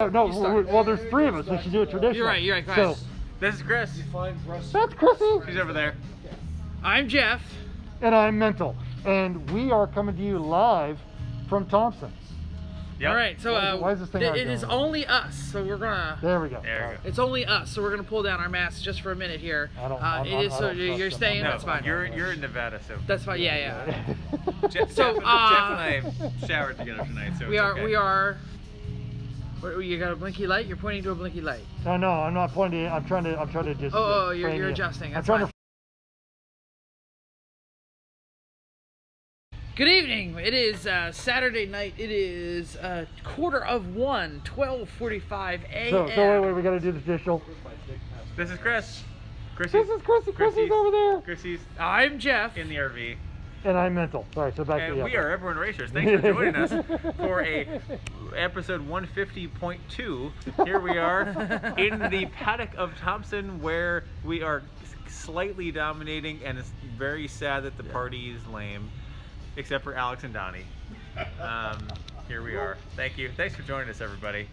No, well, there's three of us. We should do it traditional. You're right. Go ahead. So, This is Chris. that's Chrissy. She's over there. I'm Jeff. And I'm Mental. And we are coming to you live from Thompson. Yep. All right, so why is this thing it is only us, so we're gonna. There we go. There we go. It's only us, so we're gonna pull down our masks just for a minute here. You're staying. No, That's fine. You're in Nevada, so. That's fine. Yeah. Jeff, So, Jeff and I showered together tonight, so We it's are. okay. We are. You got a blinky light? You're pointing to a blinky light. No, I'm not pointing. I'm trying to just. Oh, frame you're you. adjusting. I'm That's trying fine. Good evening. It is Saturday night. It is 1:45, 12:45 a.m. So wait, we got to do the traditional. This is Chris. This is Chrissy. Chrissy's over there. Chrissy's I'm Jeff. in the RV. And I'm Mental. Sorry, so back And to we are Everyone Racers. Thanks for joining us for episode 150.2. Here we are in the paddock of Thompson, where we are slightly dominating, and it's very sad that the party is lame, except for Alex and Donnie. Here we are. Thank you. Thanks for joining us, everybody.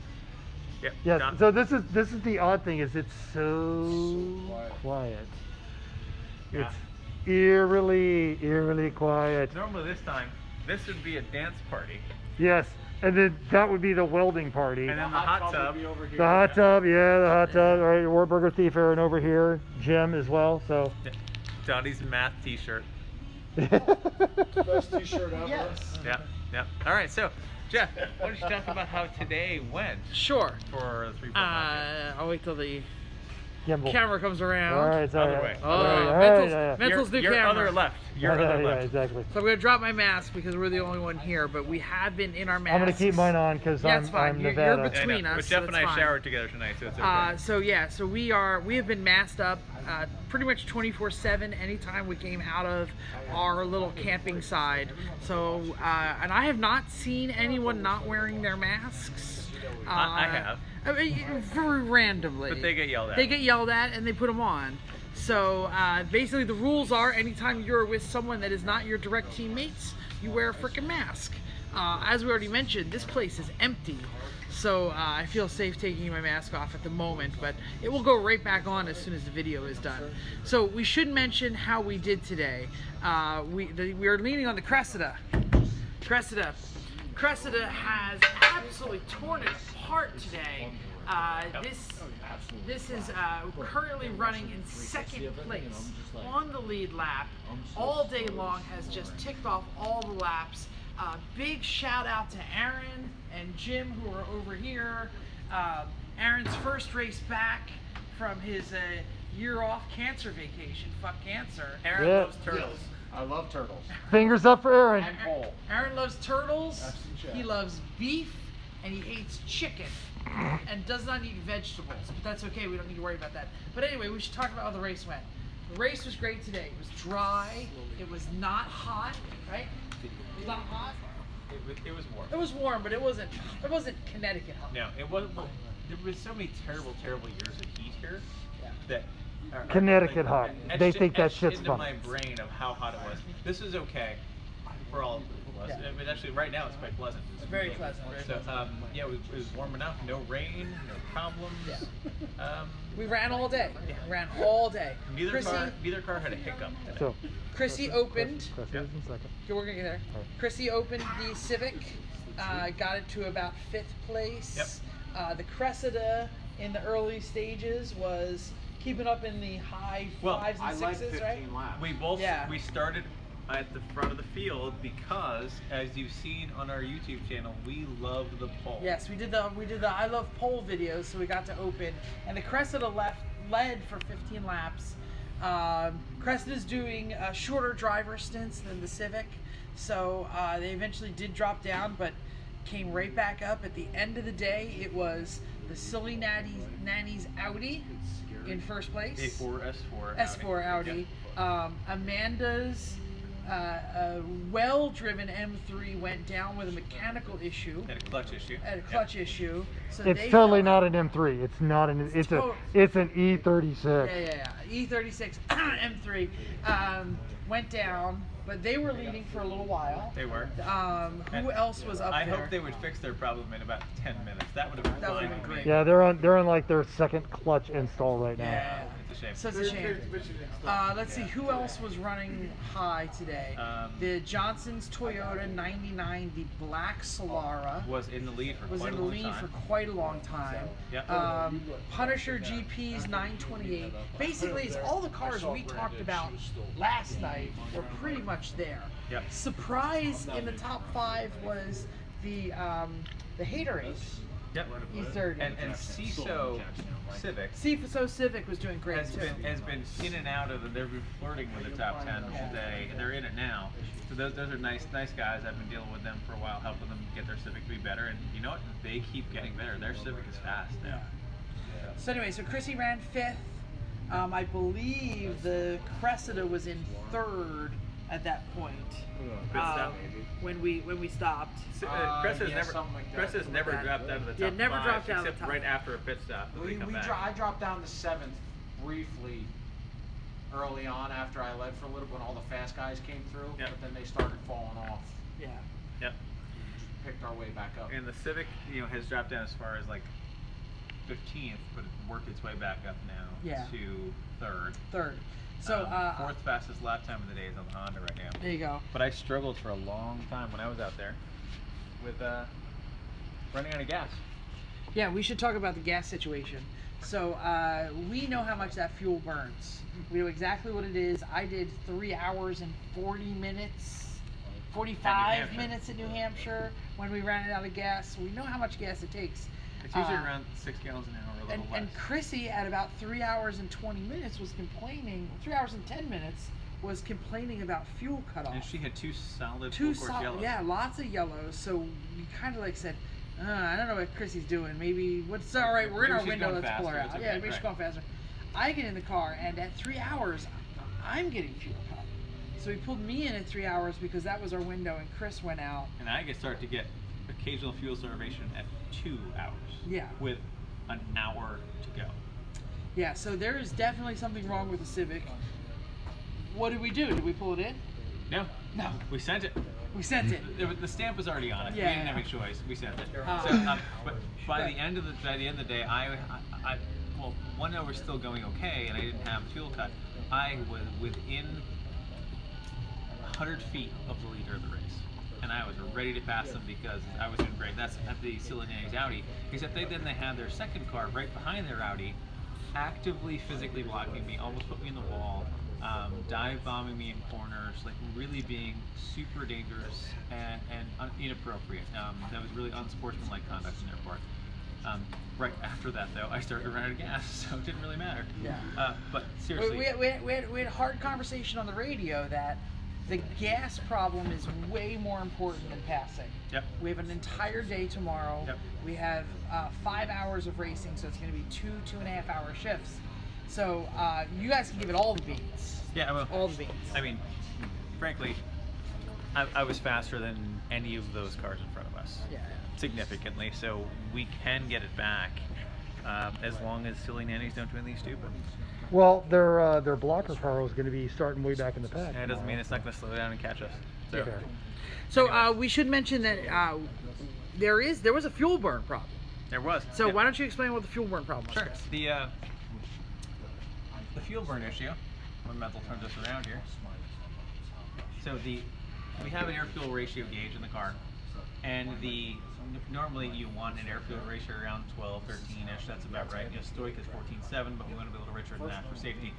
Yep. Yeah. Don- So this is the odd thing, is it's so quiet. Yeah. It's eerily quiet. Normally this time, this would be a dance party. Yes, and then that would be the welding party. And then the hot tub. The hot tub, yeah, the hot tub. All right, Warburger Thief Aaron over here, Jim as well. So. Donnie's math t-shirt. Best t-shirt ever. Yes. Yeah. All right, so Jeff, why don't you talk about how today went Sure. for the 3.5? I'll wait till the Gimbal. camera comes around. All right, Other way. Oh, All right, Mental's, yeah. Mental's new your camera. other left. Your Yeah, other yeah, left. exactly. So I'm gonna drop my mask because we're the only one here, but we have been in our masks. I'm gonna keep mine on because Yeah, it's fine. I'm You're Nevada. between- Yeah, I know. us, But so Jeff and that's I fine. showered together tonight, so it's okay. So we have been masked up pretty much 24/7 anytime we came out of our little camping side. So and I have not seen anyone not wearing their masks. I have. I mean, very randomly. But they get yelled at. They get yelled at and they put them on. So basically the rules are anytime you're with someone that is not your direct teammates, you wear a freaking mask. As we already mentioned, this place is empty. So I feel safe taking my mask off at the moment, but it will go right back on as soon as the video is done. So we should mention how we did today. We are leaning on the Cressida. Cressida has absolutely torn it apart today. This is currently running in second place on the lead lap all day long, has just ticked off all the laps. Big shout out to Aaron and Jim who are over here. Aaron's first race back from his year off cancer vacation. Fuck cancer. Aaron Yeah. loves turtles. I love turtles. Fingers up for Aaron. And pole. Aaron loves turtles, Absolutely. he loves beef, and he hates chicken, and does not eat vegetables, but that's okay, we don't need to worry about that. But anyway, we should talk about how the race went. The race was great today. It was dry, it was not hot, right? It was not hot? It was warm. It was warm, but it wasn't Connecticut hot. No, it wasn't. There was so many terrible years of heat here that Connecticut hot. They think that etched shit's into fun. my brain of how hot it was. This is okay for all of us. Yeah. I mean, actually, right now it's quite pleasant. It's very pleasant. So, yeah, it was warm enough. No rain, no problems. Yeah. We ran all day. Ran all day. Neither car had a hiccup today. So, Chrissy opened. Cressy is in second. We're gonna get there. Chrissy opened the Civic, got it to about 5th place. The Cressida in the early stages was keeping up in the high 5s and 6s, right? laps. We both Yeah. we started at the front of the field because, as you've seen on our YouTube channel, we love the pole. Yes, we did the I Love Pole videos, so we got to open, and the Cressida led for 15 laps. Cressida's doing shorter driver stints than the Civic, so they eventually did drop down, but came right back up. At the end of the day, it was the Silly Nanny's Audi in first place. S4 Audi. Amanda's well-driven M3 went down with a mechanical issue. And a clutch issue. So It's they totally fell not out. an M3. It's not an. It's total- an E36. Yeah. E36 M3 went down. but they were leading for a little while. They were. Who else was up I there? hope they would fix their problem in about 10 minutes. That would have been That fine would've been with great. me. Yeah, they're on like their second clutch install right now. Yeah. It's a shame. So it's a shame. Let's see, who else was running high today? The Johnson's Toyota 99, the black Solara. Was in the lead for Was quite in a the long lead time. for quite a long time. Yep. Punisher GP's 928. Basically, it's all the cars we talked about last night were pretty much there. Yep. Surprise in the top 5 was the Haterade. Yep. E30. And CISO Civic CISO Civic was doing great too. has been in and out of they've been flirting with the top 10 today, and they're in it now. So those are nice guys. I've been dealing with them for a while, helping them get their Civic to be better, and you know what? They keep getting better. Their Civic is fast now. So anyway, so Chrissy ran 5th. I believe the Cressida was in 3rd at that point. When we stopped. Cressida's never dropped out of the top 5. Never dropped out of the except top right after a pit stop. I dropped down to 7th briefly early on after I led for a little when all the fast guys came through, Yep. but then they started falling off. Yeah. Yep. Picked our way back up. And the Civic, has dropped down as far as like 15th, but it worked its way back up now to 3rd. 3rd. So 4th fastest lap time of the day is on the Honda right now. there you go. But I struggled for a long time when I was out there with running out of gas. Yeah, we should talk about the gas situation. So we know how much that fuel burns. We know exactly what it is. I did 3 hours and 40 minutes, 45 minutes in New Hampshire when we ran out of gas. So we know how much gas it takes. It's usually around 6 gallons an hour, a little less. And Chrissy at about 3 hours and 20 minutes was complaining, 3 hours and 10 minutes was complaining about fuel cutoff. And she had 2 solid full course yellows. Yeah, lots of yellows. So we kind of like said, I don't know what Chrissy's doing. Maybe what's all right. We're in our window. Let's pull her out. Okay, Yeah, maybe she's going faster. I get in the car, and at 3 hours, I'm getting fuel cut. So he pulled me in at 3 hours because that was our window, and Chris went out. And I start to get occasional fuel starvation at 2 hours. Yeah. With an hour to go. Yeah. So there is definitely something wrong with the Civic. What did we do? Did we pull it in? No. No. We sent it. We sent it. The stamp was already on it. Yeah, We didn't have a choice. We sent it. Uh, But by the end of the day, well, one hour was still going okay, and I didn't have fuel cut. I was within 100 feet of the leader of the race, and I was ready to pass them because I was doing great. That's at the Sillinani's Audi, except they had their second car right behind their Audi, actively physically blocking me, almost put me in the wall. Dive bombing me in corners, like really being super dangerous and inappropriate. That was really unsportsmanlike conduct on their part. Right after that, though, I started to run out of gas, so it didn't really matter. Yeah. But seriously, We had a hard conversation on the radio that the gas problem is way more important than passing. Yep. We have an entire day tomorrow. Yep. We have 5 hours of racing, so it's going to be 2.5 hour shifts. So you guys can give it all the beans. Yeah, well, all the beans. I mean, frankly, I was faster than any of those cars in front of us. Yeah. Significantly, so we can get it back as long as silly nannies don't do anything stupid. Well, their blocker car is going to be starting way back in the pack. That doesn't mean it's not going to slow down and catch us. So, Okay. So we should mention that there was a fuel burn problem. there was. So Yeah. why don't you explain what the fuel burn problem was? Sure. Chris? The fuel burn issue. When Mental turns us around here. So we have an air fuel ratio gauge in the car, and normally you want an air fuel ratio around 12, 13ish. That's about right. Stoic is 14.7, but we want to be a little richer than that for safety.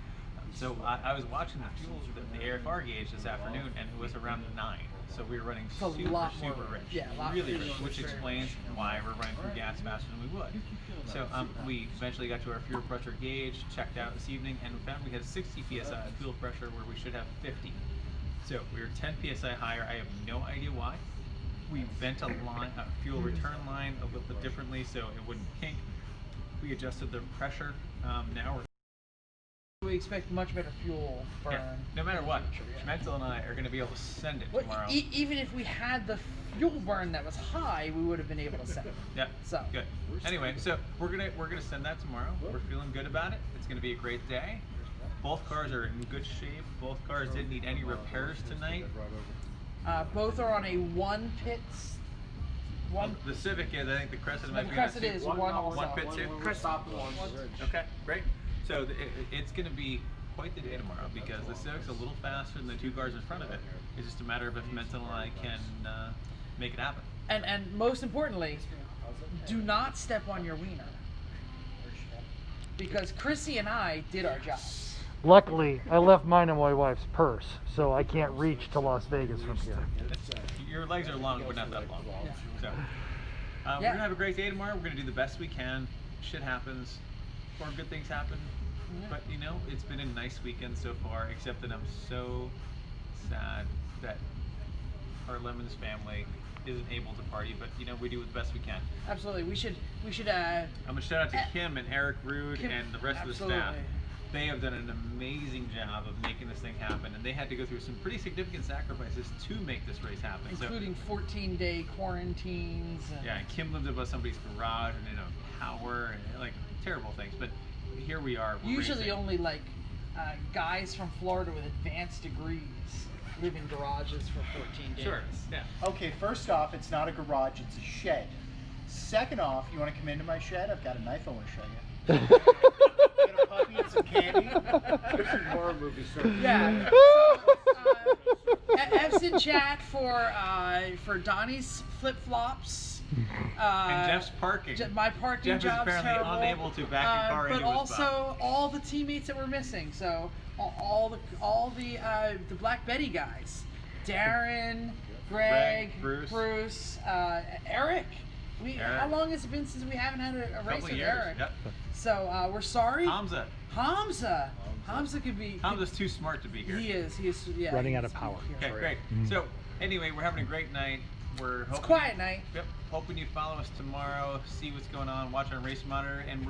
So I was watching the AFR gauge this afternoon, and it was around 9. So we were running A lot more super rich, yeah, a lot really more rich, which explains why we're running through gas faster than we would. So we eventually got to our fuel pressure gauge, checked out this evening, and we found we had 60 psi fuel pressure where we should have 50. So we were 10 psi higher. I have no idea why. We bent a fuel return line a little bit differently so it wouldn't kink. We adjusted the pressure. Now We expect much better fuel burn. yeah, no matter what, Schmetzel and I are going to be able to send it Well, tomorrow. even if we had the fuel burn that was high, we would have been able to send it. Yeah. So Good. Anyway, so we're gonna send that tomorrow. We're feeling good about it. It's gonna be a great day. both cars are in good shape. Both cars didn't need any repairs tonight. Both are on a one pit. The Civic is. I think the Crescent might The be Crescent on a is two- one also. one pit too. Stop one. Okay, great. So it's going to be quite the day tomorrow because the Civic's a little faster than the two cars in front of it. It's just a matter of if Mental and I can make it happen. And most importantly, do not step on your wiener. Because Chrissy and I did our job. Luckily, I left mine in my wife's purse, so I can't reach to Las Vegas from here. Your legs are long, but not that long. Yeah. So we're going to have a great day tomorrow. We're going to do the best we can. Shit happens, or good things happen. Yeah. But, you know, it's been a nice weekend so far, except that I'm so sad that our Lemons family isn't able to party, but you know, we do the best we can. Absolutely. We should I'm gonna shout out to Kim and Eric Rude Kim, and the rest of the staff. They have done an amazing job of making this thing happen, and they had to go through some pretty significant sacrifices to make this race happen. Including 14-day quarantines. Yeah, and Kim lived above somebody's garage and in a tower and like terrible things, but here we are. We're Usually racing. only like guys from Florida with advanced degrees live in garages for 14 days. Sure. Yeah. Okay, first off, it's not a garage, it's a shed. Second off, you want to come into my shed? I've got a knife I want to show you. Get a puppy and some candy. Horror movie star. Yeah. F's in chat for Donnie's flip flops. And Jeff's parking. My parking Jeff is job's apparently terrible. unable to back a car but into his also spot. all the teammates that were missing. So all the Black Betty guys, Darren, Greg, Bruce, Eric. Eric. How long has it been since we haven't had a race with years. Eric? Yep. So we're sorry. Hamza. Hamza could be. Hamza's too smart to be here. He is. Yeah. Running he out is of power. here. Okay, great. So anyway, we're having a great night. We're hoping, It's quiet night. Yep. Hoping you follow us tomorrow, see what's going on, watch our race monitor, and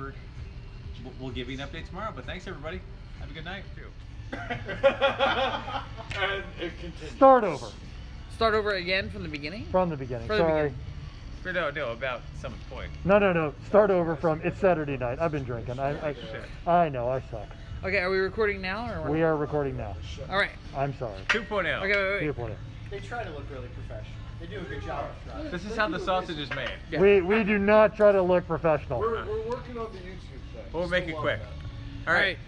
we'll give you an update tomorrow. But thanks everybody. Have a good night. And it continues. Start over Start over again from the beginning. from the beginning. From the Sorry. beginning. No, about some point. No. Start over from. It's Saturday night. I've been drinking. I know. I suck. Okay, are we recording now or? We are recording now. All right. I'm sorry. 2.0. Okay, wait. 2.0. They try to look really professional. They do a good job. This is how the sausage is made. Yeah. We do not try to look professional. We're working on the YouTube thing. We'll make it Still on quick. that. All right.